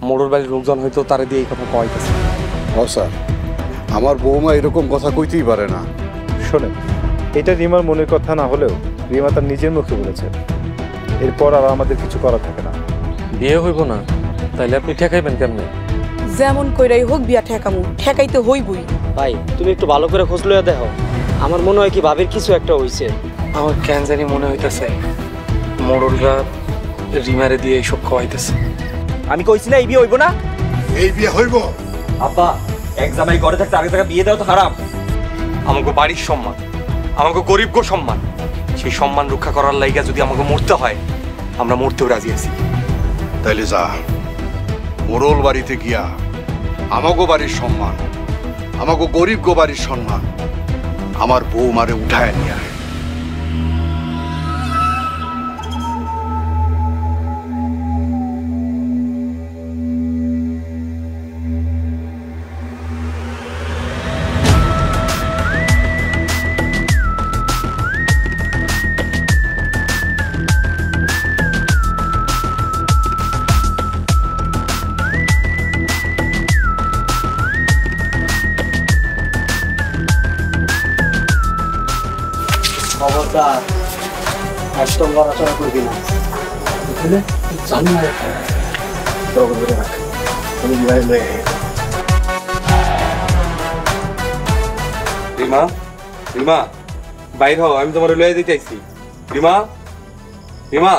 মোড়র বাড়ির লোকজন হয়তো তারা দিয়ে এই কথা কইতেছে। ও স্যার, আমার বৌমা এরকম কথা কইতেই পারে না। শোনেন, এটা রিমার মনের কথা না হলেও রিমা তার নিজের মুখে বলেছে। এরপর আর আমাদের কিছু করা থাকে না। বিয়ে হইব না তাইলে আপনি ঠেকাইবেন কেমনে? যেমন কইরাই হোক বিয়া ঠেকামু, ঠেকাইতে হইবই। ভাই তুমি একটু ভালো করে খোঁজ লইয়া দেখো, আমার মনে হয় কি ভাবির কিছু একটা হইছে। আমার কেন জানি মনে হইতেছে মোড়লরা রিমারে দিয়ে এইসব খাওয়াইতেছে। আমি কইছি না এই বিয়ে হইব না? এই বিয়ে হইব। আব্বা, এক জামাই ঘরে থাকতে আরেক জায়গায় বিয়ে দেওয়া তো হারাম। আমাকে বাড়ির সম্মান, আমাকে গরিব সম্মান, সেই সম্মান রক্ষা করার লাইগা যদি আমাকে মরতে হয় আমরা মরতেও রাজি আছি। তাইলে যা, মোড়ল বাড়িতে গিয়া আমাগো বাড়ির সম্মান, আমাগো গরিব গো বাড়ির সম্মান আমার বৌমারে উঠায় নিয়ে আয়। খবরদার একদম লড়াচড়া করবি না, বুঝলে? জানি না ধরে রাখ, আমি বিবাহে লয়ে রিমা, রিমা বাইর হও, আমি তোমার লয়ে দিতে চাইছি। রিমা, রিমা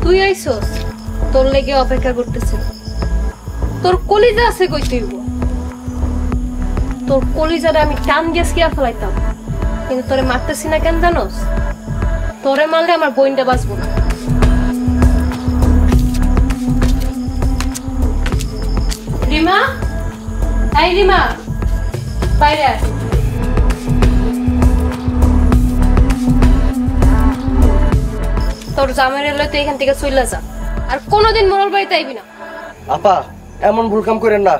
তুই আইছস? তোর লেগে অপেক্ষা করতেছে। তোর কলিজা আছে কই তুইব? তোর কলিজাটা আমি টান গ্যাস কিয়া ফেলাইতাম, কিন্তু তোরে মারতেছি না কেন জানোস? তোরে মারলে আমার বোনটা বাঁচবো না। রিমা, এই রিমা, বাইরে আয়। তোর জামাইরে লই তুই এখান থেকে চলে যা, আর কোনোদিন মোড়ল বাড়িতে আইবি না। আপা, এমন ভুল কাম করেন না।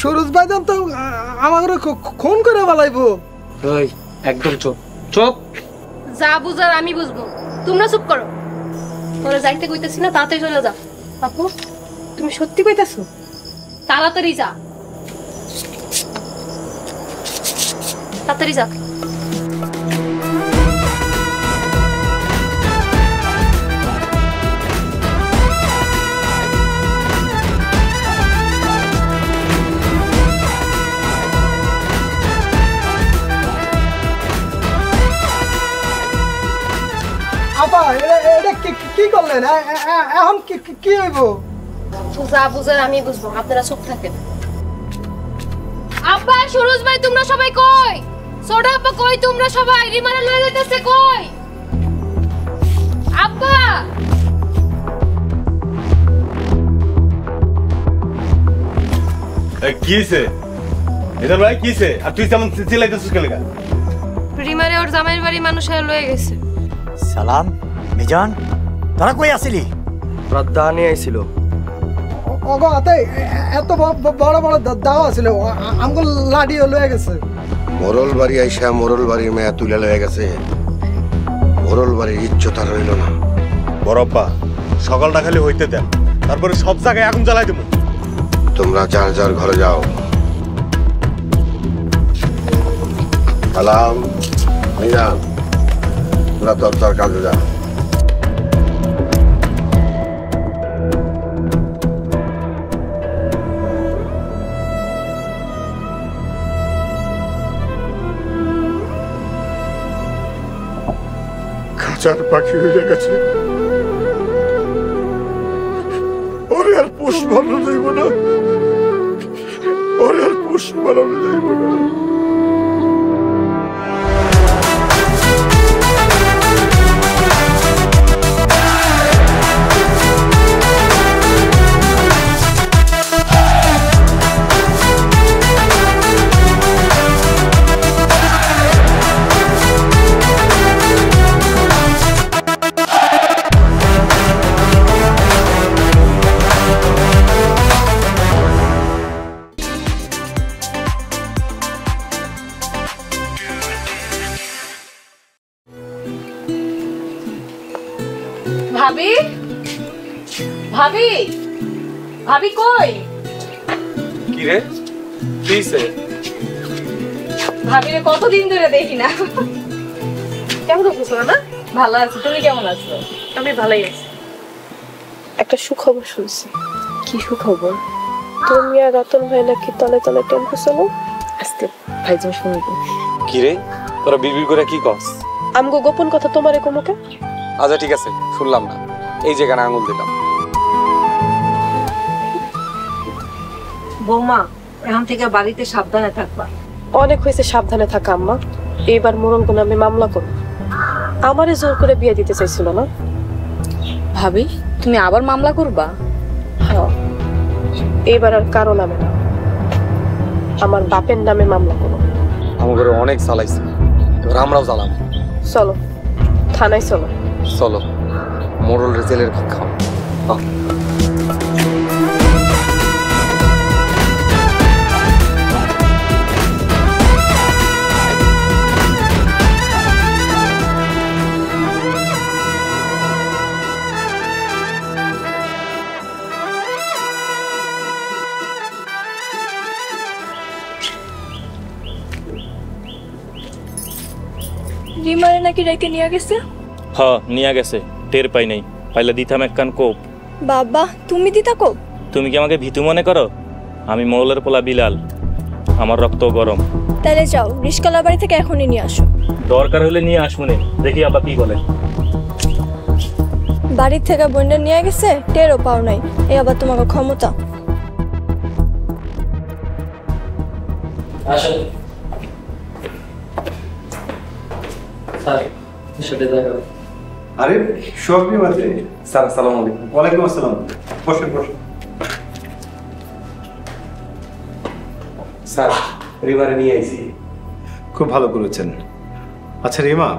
সুরজ ভাইজান তো আমাকে খুন করে ফেলাইবো। ওই একদম চুপ চুপ। যা বুঝার আমি বুঝবো, তোমরা চুপ করো। তোরা যাইতে কইতেছি না, তাড়াতাড়ি চলে যা। আপু, তুমি সত্যি কইতেছো? তাড়াতাড়ি যা, তাড়াতাড়ি যা। আপা, এটা কি করলেন? এখন কি হইব? যা বুঝার আমি বুঝবো, আপনারা চুপ থাকেন। আব্বা, সুরজ ভাই তোমরা সবাই কই? সোডা আপা কই? তোমরা সবাই রিমারে লয়ে যাইতেছে কই? আব্বা, কি হইছে? এটা ভাই কি হইছে? আর তুই যেমন চিল্লাইতেছিস কেন? রিমারে ওর জামাইয়ের বাড়ি মানুষের লয়ে গেছে। সালাম মিজান, তোরা কই আসিলি? শ্রদ্ধা নিয়ে আইছিল। ওগো আতে এত বড় বড় দাওয়া ছিল, আমগো লাডিও লয়ে গেছে। মোড়ল বাড়ি আইসা মোড়ল বাড়ির মেয়া তুলে লয়ে গেছে, মোড়ল বাড়ির ইজ্জত আর রইল না। বড়প্পা, সকালটা খালি হইতে দেন, তারপরে সব জায়গায় আগুন জ্বালাই দেবো। তোমরা যার যার ঘরে যাও। সালাম মিজান, তোরা তোর তোর কাজে যা। খাঁচার পাখি হয়ে গেছে, ওরে আর পোষ বানানো যাইব না, ওরে আর পোষ বানানো যাইব না। ভাবি ভাবি ভাবি কই? কি রে কিছে? ভাবিরে কতদিন ধরে দেখি না। কেমন আছো না? ভালো আছি, তুমি কেমন আছো? আমি ভালোই আছি। একটা সুখবর শুনছি। কি সুখবর? তুমি আর রতন ভাই নাকি তলে তলে টেম্পো চালো। আস্তে ভাইজন শুনবো। কি রে তোরা বিড়বিড় করে কি কস? আমগো গোপন কথা তোমারে কমুকে। আচ্ছা ঠিক আছে, শুনলাম না, এই যেখানে আঙুল দিলাম। বৌমা, এখন থেকে বাড়িতে সাবধানে থাকবা। অনেক হয়েছে সাবধানে থাকা আম্মা। এইবার মোরল গুণ আমি মামলা করব। আমারে জোর করে বিয়ে দিতে চাইছিল না। ভাবি তুমি আবার মামলা করবা? হ্যাঁ, এইবার আর কারো নামে না, আমার বাপের নামে মামলা করো। আমাদের অনেক চালাইছে, এবার আমরাও চালাম। চলো থানায় চলো। চলো মোড়ল জেলের ভাত খাও। রিমারে নাকি রাইতে নিয়ে গেছে? হ নিয়ে গেছে, টের পাই নাই, পাইলে দিতাম একখান কোপ। বাবা তুমি দিতা কোপ? তুমি কি আমাকে ভীতু মনে করো? আমি মৌলের পোলা বিলাল, আমার রক্ত গরম। তাহলে যাও রিস্কালা বাড়ি থেকে এখনই নিয়ে আসো। দরকার হলে নিয়ে আসমুনে, দেখি আবার কি বলে। বাড়ির থেকে বন্ডা নিয়ে গেছে, টেরও পাও নাই, এই আবার তোমাকে ক্ষমতা। আসেন স্যার, সাথে দেখা হবে। আরে সোহাগ আছে স্যার আসসালামু আলাইকুম। ওয়ালাইকুম আসসালাম, বসেন বসেন। স্যার রিমারে নিয়ে আইছি। খুব ভালো করেছেন। আচ্ছা রিমা,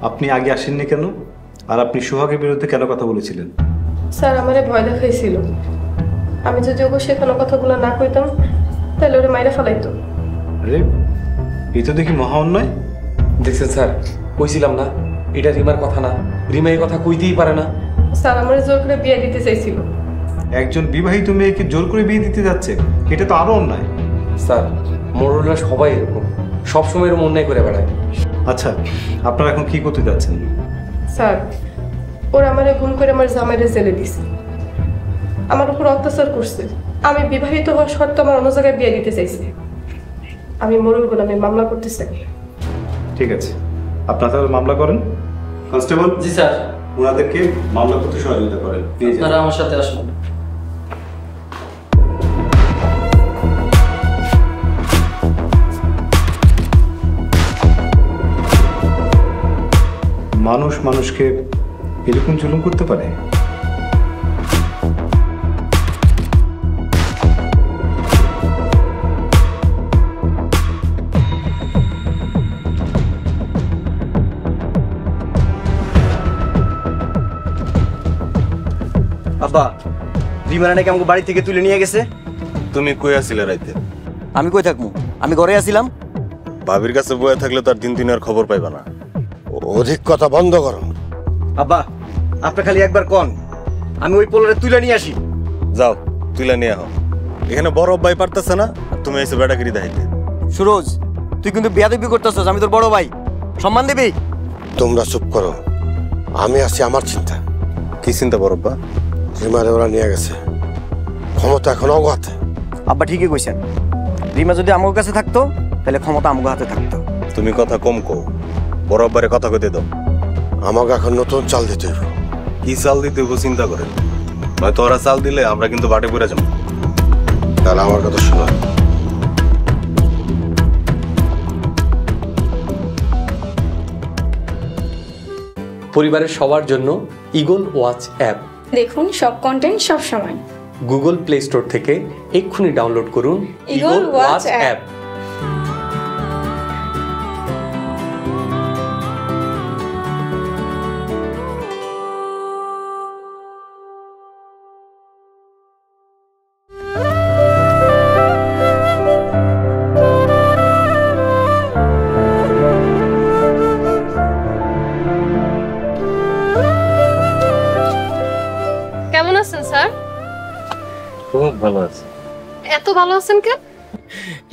আপনি আগে আসেননি কেন? আর আপনি সোহাগের বিরুদ্ধে কেন কথা বলেছিলেন? স্যার আমারে ভয় দেখাইছিল, আমি যদি ওকে শেখানো কথাগুলো না কইতাম তাহলে ওরে মাইরা ফেলাইতো। আরে এই তো দেখি মহা অন্যায়। দেখছেন স্যার, কইছিলাম না এটা রিমার কথা না, রিমা এই কথা কইতেই পারে না। স্যার আমারে জোর করে বিয়ে দিতে চাইছিল। একজন বিবাহিত মেয়েকে জোর করে বিয়ে দিতে যাচ্ছে, এটা তো আরো অন্যায়। স্যার মোড়লরা সবাই এরকম, সবসময় এরকম অন্যায় করে বেড়ায়। আচ্ছা আপনারা এখন কি করতে যাচ্ছেন? স্যার ওরা আমারে গুম করে আমার জামাইরে জেলে দিছে, আমার উপর অত্যাচার করছে। আমি বিবাহিত হওয়ার শর্তে আমার অন্য জায়গায় বিয়ে দিতে চাইছি। আমি মোরল গোলামে মামলা করতে চাই। ঠিক আছে, আপনারা তাহলে মামলা করেন। কনস্টেবল। জি স্যার। ওনাদেরকে মামলা করতে সহযোগিতা করেন। আপনারা আমার সাথে আসুন। মানুষ মানুষকে এরকম জুলুম করতে পারে? আব্বা, রিমানা নাকি আমাকে বাড়ি থেকে তুলে নিয়ে গেছে। তুমি কই আছিলে রাইতে? আমি কই থাকবো? আমি ঘরে আছিলাম। ভাবির কাছে বয়ে থাকলে তার দিন আর খবর পাইবা না। অধিক কথা বন্ধ করো। আব্বা, আপনি খালি একবার কন, আমি ওই পোলারে তুলে নিয়ে আসি। যাও তুইলা নিয়ে আহ। এখানে বড় ভাই পারতেছে না, আর তুমি এসে বেটাগিরি দেখাইতে। সুরজ, তুই কিন্তু বেয়াদবি করতেছস, আমি তোর বড় ভাই, সম্মান দিবি। তোমরা চুপ করো, আমি আছি আমার চিন্তা। কি চিন্তা বড়ব্বা? রিমারে ওরা নিয়ে গেছে, ক্ষমতা এখন অগো হাতে। আব্বা ঠিকই কইছেন, রিমা যদি আমার কাছে থাকতো তাহলে ক্ষমতা আমার হাতে থাকতো। তুমি কথা কম কও, বড় আব্বারে কথা কইতে দাও। আমাকে এখন নতুন চাল দিতে হইব। কি চাল দিতে হইব চিন্তা করেন, হয়তো ওরা চাল দিলে আমরা কিন্তু বাটে পড়ে যাবো। তাহলে আমার কথা শোনো। পরিবারের সবার জন্য ঈগল ওয়াচ অ্যাপ দেখুন সব কন্টেন্ট সব সময়। গুগল প্লে স্টোর থেকে এক্ষুনি ডাউনলোড করুন ঈগল ওয়াচ অ্যাপ। খুব ভালো আছে। এত ভালো আছেন কেন?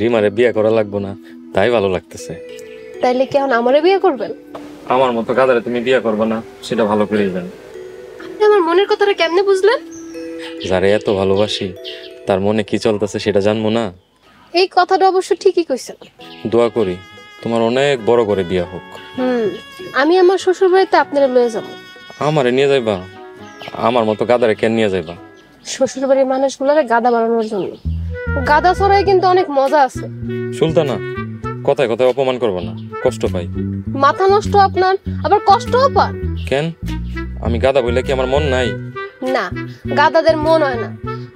রিমারে বিয়ে করা লাগবো না, তাই ভালো লাগতেছে। তাইলে কি এখন আমারে বিয়ে করবেন? আমার মতো গাদারে তুমি বিয়ে করবে না সেটা ভালো করেই জানি। আপনি আমার মনের কথাটা কেমনে বুঝলেন? যারে এত ভালোবাসি তার মনে কি চলতেছে সেটা জানবো না? এই কথাটা অবশ্য ঠিকই কইছেন। দোয়া করি তোমার অনেক বড় করে বিয়ে হোক। আমি আমার শ্বশুর বাড়িতে আপনারা লয়ে যাব। আমারে নিয়ে যাইবা? আমার মতো গাদারে কেন নিয়ে যাইবা? শ্বশুর বাড়ির মানুষগুলোরে গাদা বানানোর জন্য। গাদা ছড়ায় কিন্তু অনেক মজা আছে। সুলতানা, কথায় কথায় অপমান করবো না, কষ্ট পাই। মাথা নষ্ট আপনার, আবার কষ্টও পান কেন? আমি গাদা বললে কি আমার মন নাই? না, গাদাদের মন হয় না,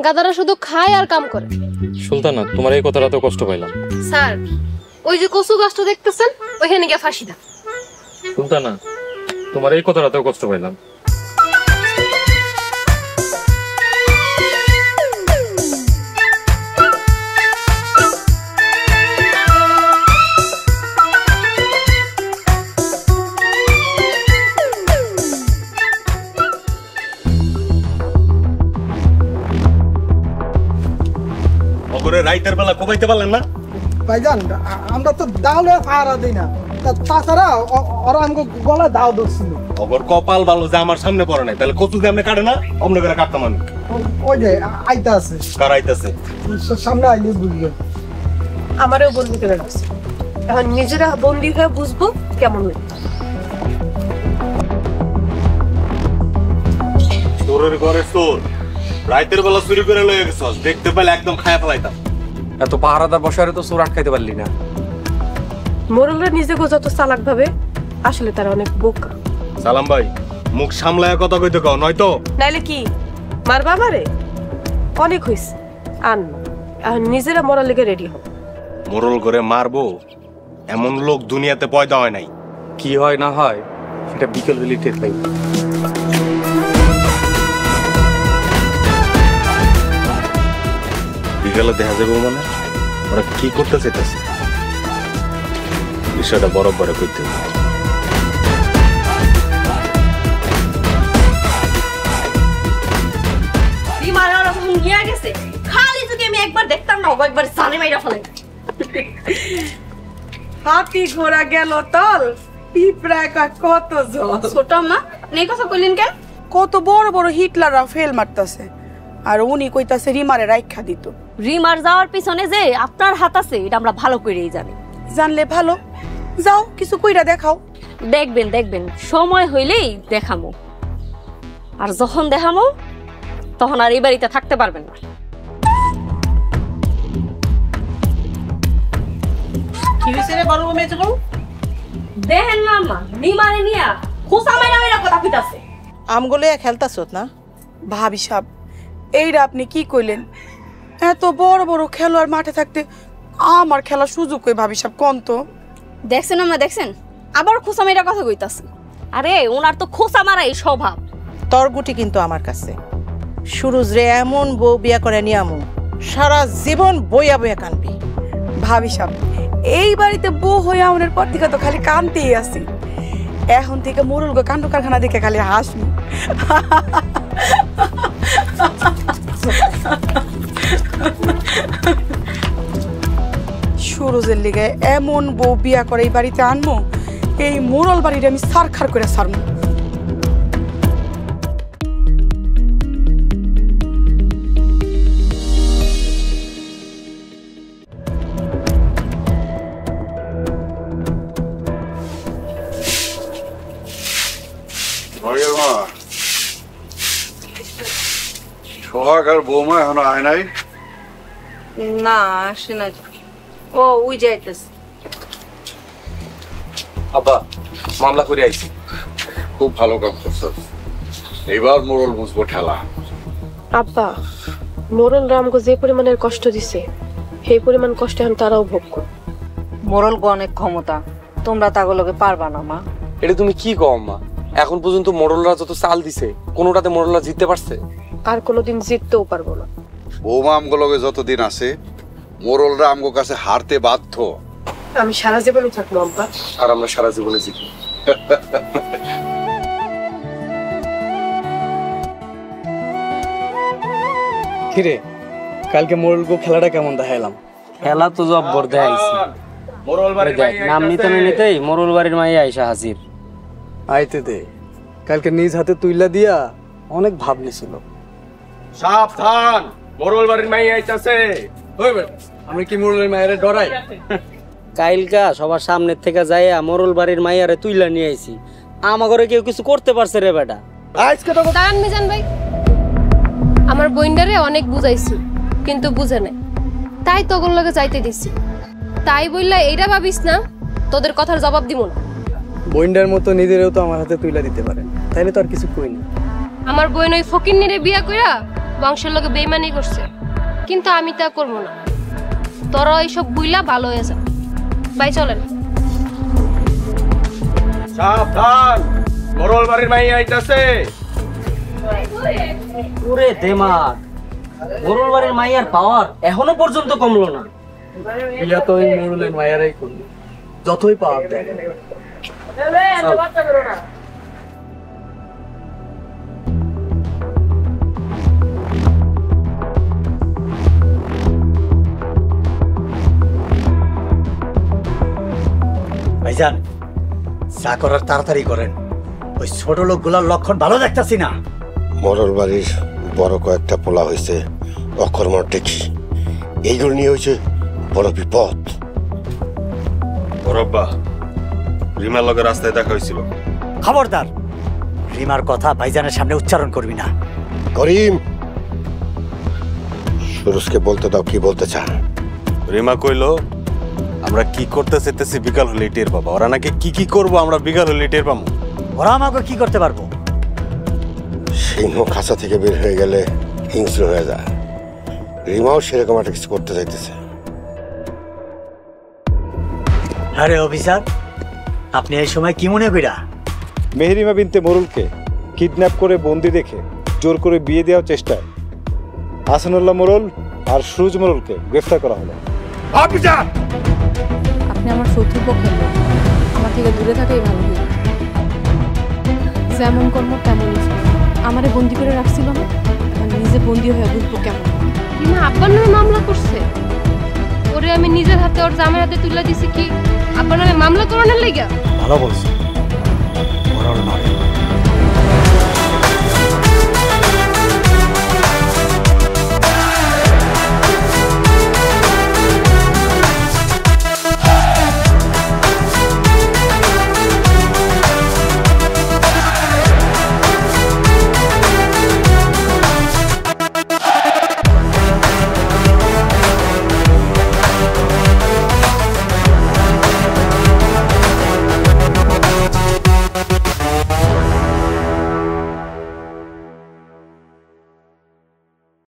গাদারা শুধু খায় আর কাম করে। সুলতানা, তোমার এই কথাটা তো কষ্ট পাইলাম। স্যার, ওই যে কচু গাছটা দেখতেছেন, ওইখানে গিয়ে ফাঁসি দাও। সুলতানা, তোমার এই কথাটাতেও কষ্ট পাইলাম। রাইতের বেলা কোবাইতে পারলেন না? ভাইজান, আমরা তো দাওলে পাহারা দিই না, তাছাড়া ওরা আমাকে গলায় দাও ধরছিল। অগর কপাল ভালো যে আমার সামনে পড়ে নাই, তাহলে কচু দিয়ে কাটে না, অমনে করে কাটতাম আমি। ওই যে আইতা আছে। কার আইতাছে? সামনে আইলে বুঝবে। আমারও বন্দি করে রাখছে, এখন নিজেরা বন্দি হয়ে বুঝবো কেমন হয়। চোরের ঘরে চোর, রাইতের বেলা চুরি করে লয়ে গেছস, দেখতে পেলে একদম খায়া ফেলাইতাম। এত পাহারাদার বসারে তো চোর আটকাইতে পারলি না। মোরলরা নিজেকে যত চালাক ভাবে, আসলে তারা অনেক বোকা। সালাম ভাই, মুখ সামলায় কথা কইতে কও, নয়তো নাইলে কি মারবা আমারে? অনেক হইছে, আন এখন নিজেরা মরার লেগে রেডি হও। মোরল করে মারবো এমন লোক দুনিয়াতে পয়দা হয় নাই। কি হয় না হয় সেটা বিকেল বেলি টের পাই। বিকেলে দেখা যাবে মানে ওরা কি করতে চাইতেছে, বিষয়টা বরাবর করতে হবে। খালি যদি আমি একবার দেখতাম না, একবার জানে মাইরা ফেলে। হাতি ঘোড়া গেল তল, পিঁপড়ায় কত জল। ছোট মা নেই কথা কইলেন কেন? কত বড় বড় হিটলাররা ফেল মারতাছে, আর উনি কইতাছে রিমারে রাইখা দিত। রিমার যাওয়ার পিছনে যে আপনার হাত আছে এটা আমরা ভালো করেই জানি। জানলে ভালো, যাও কিছু কইরা দেখাও। দেখবেন দেখবেন, সময় হইলেই দেখামো, আর যখন দেখামো তখন আর এই বাড়িতে থাকতে পারবেন না। কি হইছে রে বড় মেয়ে যখন? দেখেন মামা, রিমারে নিয়া খুসা মাইরা মাইরা কথা কইতাছে। আমগুলো খেলতাছত না? ভাবি সাহেব, এইটা আপনি কি কইলেন? এত বড় বড় খেলোয়াড় মাঠে থাকতে আমার খেলার সুযোগ কই ভাবি সাহেব? কোন তো দেখছেন আমরা, দেখছেন আবার খোসা মাইরা কথা কইতাছে। আরে ওনার তো খোসা মারাই স্বভাব। তোর গুটি কিন্তু আমার কাছে। সুরজ রে এমন বউ বিয়া করে নিয়ামু, সারা জীবন বইয়া বইয়া কানবি। ভাবি সাহেব, এই বাড়িতে বউ হয়ে আমাদের পর থেকে তো খালি কানতেই আছি। এখন থেকে মোরল গো কাণ্ড কারখানা দেখে খালি হাসবি। সুরজের লিগে এমন বউ বিয়া করে এই বাড়িতে আনবো, এই মোরল বাড়ির আমি সারখার করে সারবো। সোহাগ আর বৌমা এখনো আয় নাই? না আসে না। ও ওই যাইতেছে। আব্বা, মামলা করে আইছি। খুব ভালো কাজ করছিস, এবার মোরল বুঝবো ঠেলা। আব্বা, মোরল রামগো যে পরিমাণের কষ্ট দিছে, সেই পরিমাণ কষ্ট এখন তারাও ভোগ করে। মোরল গো অনেক ক্ষমতা, তোমরা তাগুলোকে পারবা না মা। এটা তুমি কি কও আম্মা? এখন পর্যন্ত মোরলরা যত চাল দিছে, কোনোটাতে মোরলরা জিততে পারছে? আর কোনোদিন জিততেও পারবো না। বৌমা আমগুলোকে যতদিন আছে, মোরলরা আমগো কাছে হারতে বাধ্য। আমি সারা জীবনই থাকবো আব্বা। আর আমরা সারা জীবনে জিতবো। কিরে কালকে মোরলগো খেলাটা কেমন দেখাইলাম? খেলা তো জব্বর দেখাইছি। নাম নিতে নিতেই মোরল বাড়ির মাইয়া আইসা হাজির। আইতে দে, কালকে নিজ হাতে তুইলা দিয়া অনেক ভাব নিছিল। সাবধান, মোরল বাড়ির মাইয়া আইতাছে। আমি কি মোরলের মায়ের ডরাই? কাইলকা সবার সামনের থেকে যাইয়া মোরল বাড়ির মাইয়ারে তুইলা নিয়ে আইছি। আমার ঘরে কেউ কিছু করতে পারছে রে বেটা। দাঁড়ান মিজান ভাই, আমার বইন্ডারে অনেক বুঝাইছি কিন্তু বুঝে নাই, তাই তোর লগে যাইতে দিছি। তাই বললা এইটা ভাবিস না তোদের কথার জবাব দিব না। বইন্ডার মতো নিজেরও তো আমার হাতে তুইলা দিতে পারে, তাইলে তো আর কিছু কই না। আমার বোন ওই ফকিন্নিরে বিয়া কইরা বংশের লগে বেইমানি করছে, কিন্তু আমি তা করব না। তোরা এইসব বুইলা ভালো হয়ে যা। ভাই চলেন। সাবধান, মোরল বাড়ির মাইয়া আইতাছে। ওরে দেমাগ, মোরল বাড়ির মাইয়ার পাওয়ার এখনো পর্যন্ত কমলো না। বিয়া তো ওই মোরলের মায়েরাই করলো, যতই পাওয়ার দেয়। ভাইজান, চা করার তাড়াতাড়ি করেন, ওই ছোট লোকগুলার লক্ষণ ভালো দেখতাছি না। মোরল বাড়ির বড় কয়েকটা পোলা হয়েছে অকর্মর দেখি, এইগুলো নিয়ে হয়েছে বড় বিপদ। বরব্বা, রিমার লগে রাস্তায় দেখা হয়েছিল। খবরদার, রিমার কথা ভাইজানের সামনে উচ্চারণ করবি না। করিম, সুরজকে বলতে দাও কি বলতে চান। রিমা কইলো আমরা কি করতে চাইতেছি বিকাল হলে টের পাবো। ওরা নাকি কি করবো আমরা বিকাল হলে টের পাবো। ওরা আমাকে কি করতে পারবো? সিংহ খাঁচা থেকে বের হয়ে গেলে হিংস্র হয়ে যায়। রিমাও সেরকম একটা কিছু করতে চাইতেছে। আরে অফিসার, আপনি এই সময় কি মনে কইরা? মেহেরিমা বিনতে মোরলকে কিডন্যাপ করে বন্দি রেখে জোর করে বিয়ে দেওয়ার চেষ্টায় হাসানুল্লাহ মোরল আর সুরজ মোরলকে গ্রেফতার করা হলো। আপনি আমার শত্রুপক্ষের লোক, আমার থেকে দূরে থাকাই ভালো হইল। যেমন কর্ম তেমনই ফল। আমারে বন্দি করে রাখছিল না, আর নিজে বন্দি হয়ে বুঝবো কেমন। রিমা আব্বার নামে মামলা করছে। ওরে আমি নিজের হাতে ওর জামাই হাতে তুলে দিছি কি আব্বার নামে মামলা করানোর লাগা? ভালো বলছো।